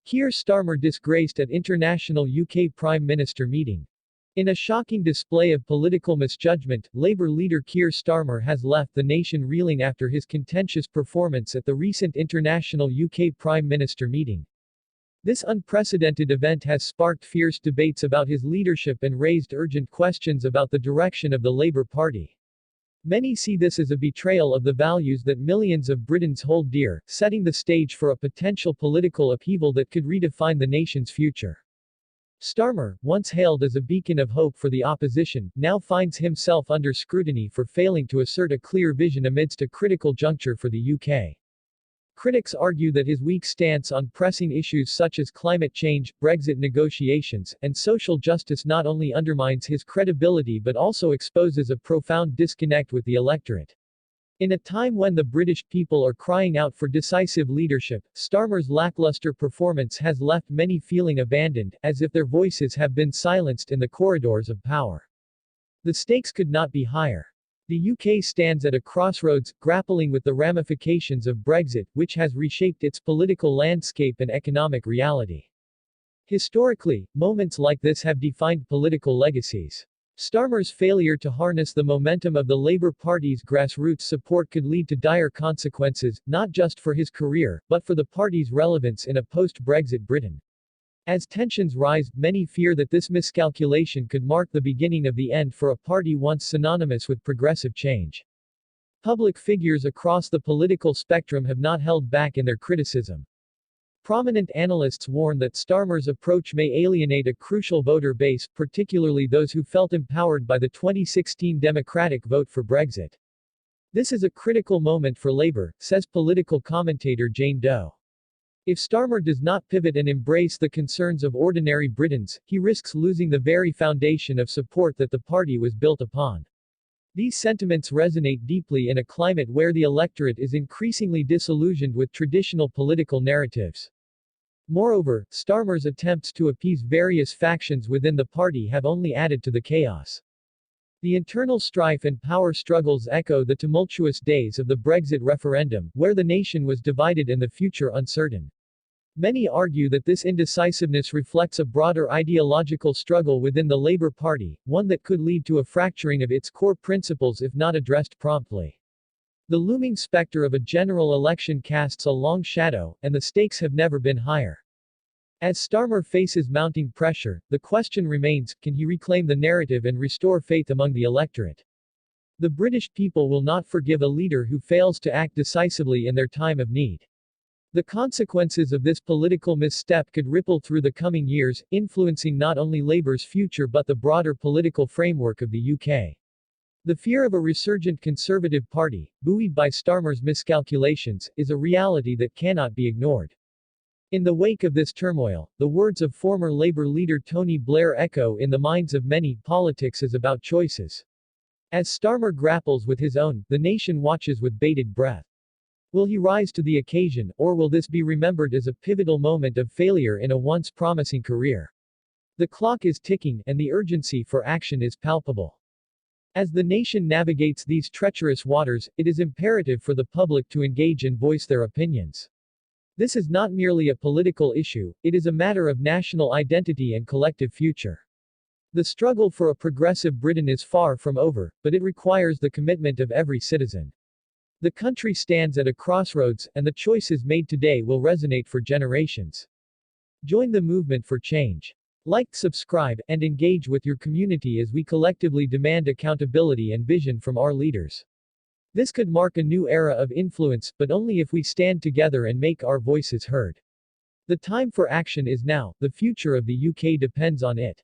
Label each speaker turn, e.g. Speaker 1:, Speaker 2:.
Speaker 1: Kier Starmer disgraced at international UK Prime Minister meeting. In a shocking display of political misjudgment, Labour leader Kier Starmer has left the nation reeling after his contentious performance at the recent international UK Prime Minister meeting. This unprecedented event has sparked fierce debates about his leadership and raised urgent questions about the direction of the Labour Party. Many see this as a betrayal of the values that millions of Britons hold dear, setting the stage for a potential political upheaval that could redefine the nation's future. Starmer, once hailed as a beacon of hope for the opposition, now finds himself under scrutiny for failing to assert a clear vision amidst a critical juncture for the UK. Critics argue that his weak stance on pressing issues such as climate change, Brexit negotiations, and social justice not only undermines his credibility but also exposes a profound disconnect with the electorate. In a time when the British people are crying out for decisive leadership, Starmer's lackluster performance has left many feeling abandoned, as if their voices have been silenced in the corridors of power. The stakes could not be higher. The UK stands at a crossroads, grappling with the ramifications of Brexit, which has reshaped its political landscape and economic reality. Historically, moments like this have defined political legacies. Starmer's failure to harness the momentum of the Labour Party's grassroots support could lead to dire consequences, not just for his career, but for the party's relevance in a post-Brexit Britain. As tensions rise, many fear that this miscalculation could mark the beginning of the end for a party once synonymous with progressive change. Public figures across the political spectrum have not held back in their criticism. Prominent analysts warn that Starmer's approach may alienate a crucial voter base, particularly those who felt empowered by the 2016 Democratic vote for Brexit. This is a critical moment for Labour, says political commentator Jane Doe. If Starmer does not pivot and embrace the concerns of ordinary Britons, he risks losing the very foundation of support that the party was built upon. These sentiments resonate deeply in a climate where the electorate is increasingly disillusioned with traditional political narratives. Moreover, Starmer's attempts to appease various factions within the party have only added to the chaos. The internal strife and power struggles echo the tumultuous days of the Brexit referendum, where the nation was divided and the future uncertain. Many argue that this indecisiveness reflects a broader ideological struggle within the Labour Party, one that could lead to a fracturing of its core principles if not addressed promptly. The looming specter of a general election casts a long shadow, and the stakes have never been higher. As Starmer faces mounting pressure, the question remains, can he reclaim the narrative and restore faith among the electorate? The British people will not forgive a leader who fails to act decisively in their time of need. The consequences of this political misstep could ripple through the coming years, influencing not only Labour's future but the broader political framework of the UK. The fear of a resurgent Conservative Party, buoyed by Starmer's miscalculations, is a reality that cannot be ignored. In the wake of this turmoil, the words of former Labour leader Tony Blair echo in the minds of many. Politics is about choices. As Starmer grapples with his own, the nation watches with bated breath. Will he rise to the occasion, or will this be remembered as a pivotal moment of failure in a once promising career? The clock is ticking, and the urgency for action is palpable. As the nation navigates these treacherous waters, it is imperative for the public to engage and voice their opinions. This is not merely a political issue, it is a matter of national identity and collective future. The struggle for a progressive Britain is far from over, but it requires the commitment of every citizen. The country stands at a crossroads, and the choices made today will resonate for generations. Join the movement for change. Like, subscribe, and engage with your community as we collectively demand accountability and vision from our leaders. This could mark a new era of influence, but only if we stand together and make our voices heard. The time for action is now, the future of the UK depends on it.